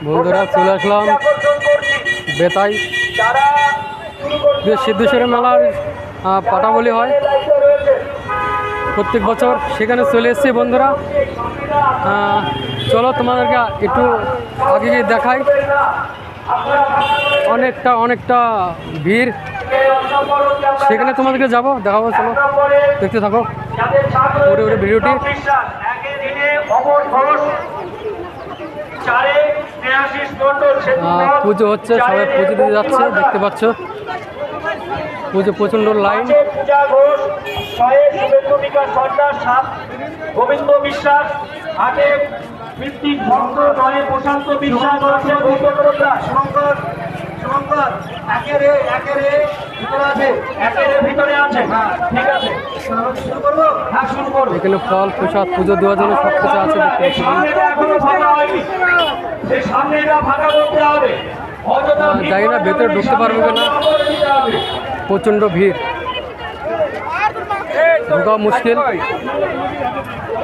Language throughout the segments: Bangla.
বন্ধুরা চলে আসলাম বেতাই সিদ্ধেশ্বরী মেলার পাটাবলি হয় প্রত্যেক বছর, সেখানে চলে এসেছি বন্ধুরা। চলো তোমাদেরকে একটু আগে গিয়ে দেখাই। অনেকটা ভিড়, সেখানে তোমাদেরকে যাবো, দেখাবো। চলো দেখতে থাকো পুরো ভিডিওটি। পুজো হচ্ছে, সবাই পুজো দিয়ে যাচ্ছে, দেখতে পাচ্ছ পুজো, প্রচণ্ড লাইন। গোবিন্দ বিশ্বাস আগে মৃত্যুক ভক্ত নয়, প্রশান্ত বিশ্বাস শঙ্কর ভিতরে আছে। ঠিক আছে, শুরু করবো। হ্যাঁ, শুরু করবো। এখানে ফল প্রসাদ পুজো দেওয়ার জন্য সব কিছু আছে। জানি না ভেতরে ঢুকতে পারবো কিনা, প্রচণ্ড ভিড়, ঢোকা মুশকিল।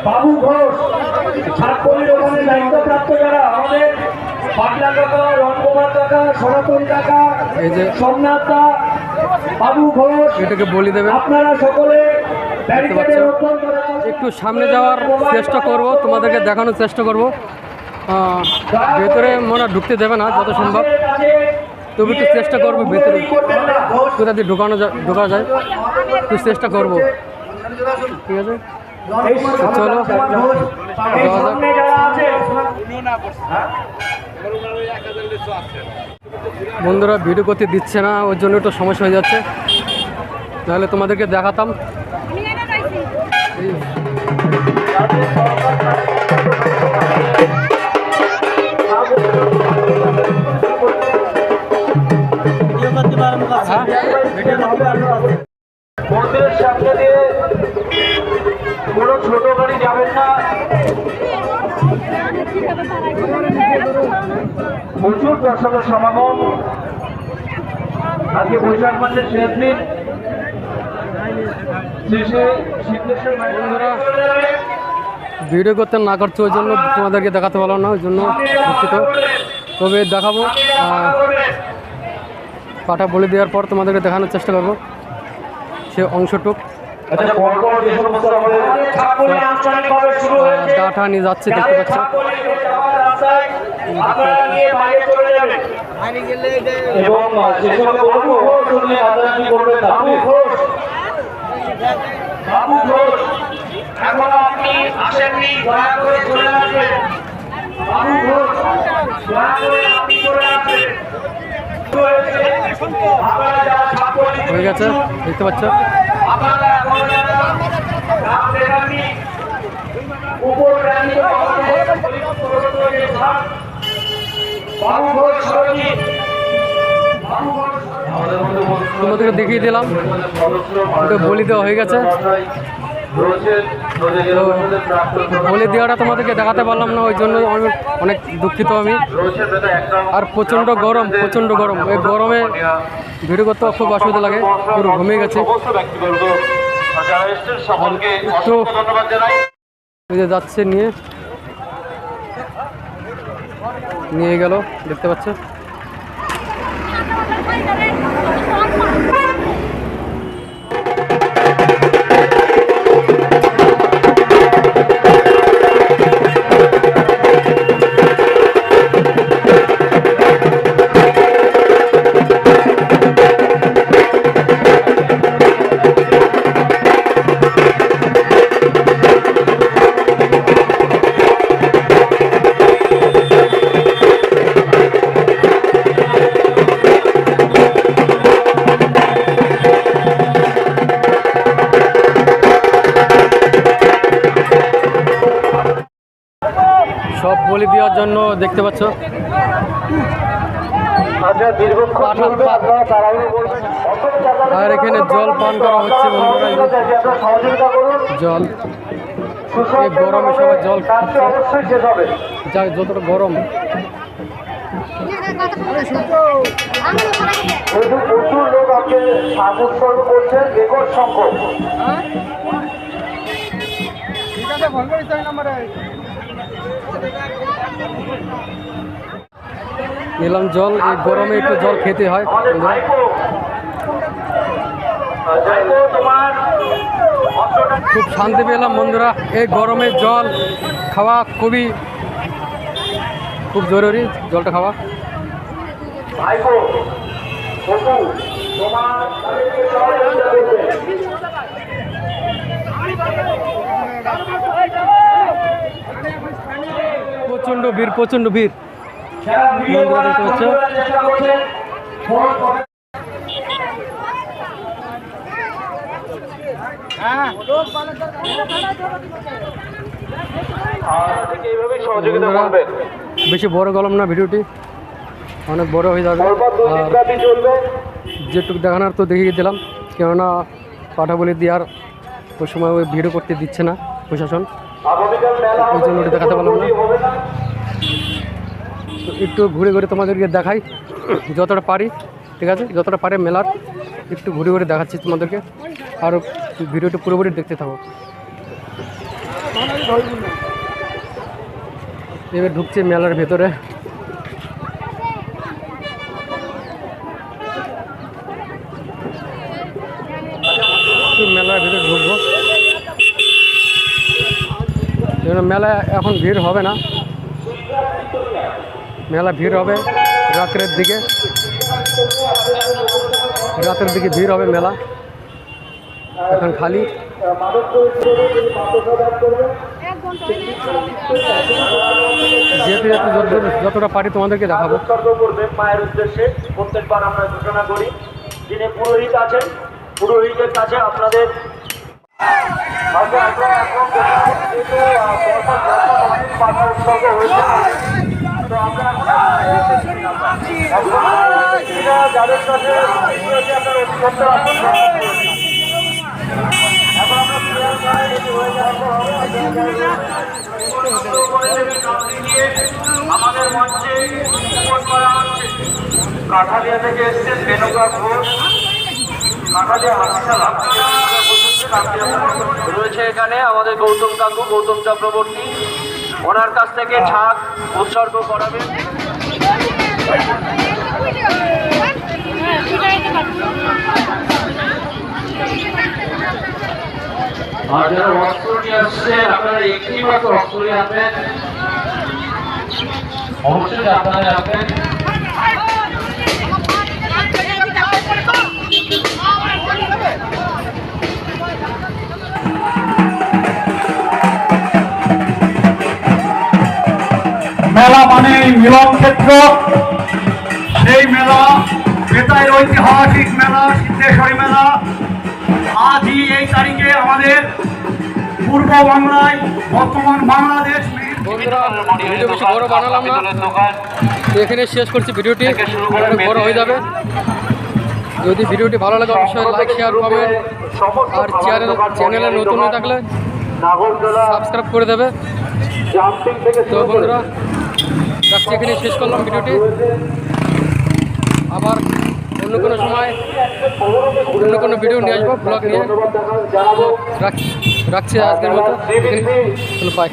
বাবু ঘোষ ওখানে দায়িত্বপ্রাপ্ত যারা আমাদের পাটলা কাকা, রণকুমার কাকা, সনাতন কাকা, এই যে সোমনাথ দা, বাবু ঘোষ, এটাকে বলি দেবে। আপনারা সকলে একটু সামনে যাওয়ার চেষ্টা করব, তোমাদেরকে দেখানোর চেষ্টা করব। ভেতরে মনে হয় ঢুকতে দেবে না যত সম্ভব, তবু একটু চেষ্টা করবো ভেতরে কোথা দিয়ে ঢোকা যায়, একটু চেষ্টা করব। ঠিক আছে, চলো বন্ধুরা। ভিডিও করতে দিচ্ছে না, ওর জন্য একটু সমস্যা হয়ে যাচ্ছে, তাহলে তোমাদেরকে দেখাতাম। মন্দিরের সামনে দিয়ে কোনো ছোট গাড়ি যাবেন না। প্রচুর দর্শকের সমাগম আজকে বৈশাখ মাসের শেষ দিন। ভিডিও করতে না করছে, ওই জন্য তোমাদেরকে দেখাতে পারলাম না, ওই জন্য দুঃখিত। তবে দেখাবো, পাটা বলে দেওয়ার পর তোমাদেরকে দেখানোর চেষ্টা করবো সে অংশটুক। ডাটা নিয়ে যাচ্ছে, দেখতে পাচ্ছ। এখন আপনি আসেননি, দয়া করে চলে আসবেন। বাবু ঘোষ, দয়া করে আপনি চলে আসবেন। হয়ে গেছে, দেখতে পাচ্ছ। তোমাদেরকে দেখিয়ে দিলাম, ওটা বলি দেওয়া হয়ে গেছে। বলে দেওয়াটা তোমাদেরকে দেখাতে পারলাম না, ওই জন্য অনেক দুঃখিত আমি। আর প্রচণ্ড গরম, এই গরমে ভিডিও করতে খুব অসুবিধা লাগে, পুরো ঘুমিয়ে গেছে। একটু যাচ্ছে, নিয়ে গেল, দেখতে পাচ্ছ। সব বলি দেওয়ার জন্য দেখতে পাচ্ছ। আর এখানে জল পান করা হচ্ছে বন্ধুরা, জল। এই গরমে সবাই জল খাচ্ছে, যা যতটা গরম। প্রচুর লোক আপনি সাজস্বর করছেন, রেকর্ড সংখ্যক। নিলাম জল। এই গরমে একটু জল খেতে হয় আমাদের বন্ধুরা। ভাইপো ভাইপো তোমার অস্ত্রটা খুব শান্তি পেলাম বন্ধুরা। এই গরমে জল খাওয়া খুব জরুরি, জলটা খাওয়া। ভাইপো অপু তোমার তাদেরকে সহযোগিতা করবে। প্রচণ্ড ভিড়, প্রচণ্ড ভিড়। যারা ভিডিও বন্ধুরা করার দেখতে পাচ্ছ? চেষ্টা করছেন ফোন করে এইভাবেই সহযোগিতা বন্ধুরা, করবেন। বেশি বড় গরম না, ভিডিওটি অনেক বড় হয়ে যাবে। পরপর 2 দিন আর ব্যাপী চলবে। যেটুকু দেখানোর তো দেখিয়ে দিলাম, কেননা পাঠা বলে দেওয়ার ওই সময় ওই ভিডিও করতে দিচ্ছে না প্রশাসন, আগামীকাল মেলা ওই জন্য ওটা দেখাতে পারলাম না। হবে না। তো একটু ঘুরে ঘুরে তোমাদেরকে দেখাই যতটা পারি, ঠিক আছে? যতটা পারে মেলার একটু ঘুরে ঘুরে দেখাচ্ছি তোমাদেরকে, আর ভিডিওটি পুরোপুরি দেখতে থাকো। এবার ঢুকছে মেলার ভেতরে। মেলার ভেতরে ঢুকবো, মেলা এখন ভিড় হবে না, মেলা ভিড় হবে রাতের দিকে ভিড় হবে মেলা। এখন খালি যেহেতু যতটা পারি তোমাদেরকে দেখাবো। উৎসর্গ করবেন মায়ের উদ্দেশ্যে প্রত্যেকবার আমরা ঘোষণা করি। যিনি পুরোহিত আছেন, পুরোহিতের কাছে আপনাদের উৎসর্গ হয়েছে, তো আমরা যাদের কাছে আপনার অধিকর্তা আছেন, এখন আমরা আমাদের মঞ্চে উপস্থিত করা হচ্ছে কাঠালিয়া থেকে এসছেন মেনকা ঘোষ, কাঠালিয়া হাসপাতাল রয়েছে এখানে আমাদের গৌতম কাকু, গৌতম চক্রবর্তী, ওনার কাছ থেকে ছাগ উৎসর্গ করাবেন। আর যারা অস্ত্র নিয়ে আসছে আপনারা একটি মাত্র অস্ত্র নিয়ে আসবেন, অবশ্যই আপনারা আসবেন। মেলা মানে মিলন ক্ষেত্র, সেই মেলা বেতায়ের ঐতিহাসিক মেলা সিদ্ধেশ্বরী মেলা আজই এই তারিখে আমাদের পূর্ব বাংলায়, বর্তমান বাংলাদেশ। বন্ধুরা, ভিডিও বেশি বড় বানালাম না, তো এখানে শেষ করছি ভিডিওটি, অনেক বড় হয়ে যাবে। যদি ভিডিওটি ভালো লাগে অবশ্যই লাইক, শেয়ার, কমেন্ট, আর চ্যানেলে নতুন হয়ে থাকলে সাবস্ক্রাইব করে দেবে। তো বন্ধুরা, রাখছি, এখানে শেষ করলাম ভিডিওটি। আবার অন্য কোনো সময় অন্য কোনো ভিডিও নিয়ে আসবো, ব্লগ নিয়ে। রাখছি আজকের মতো, বাই।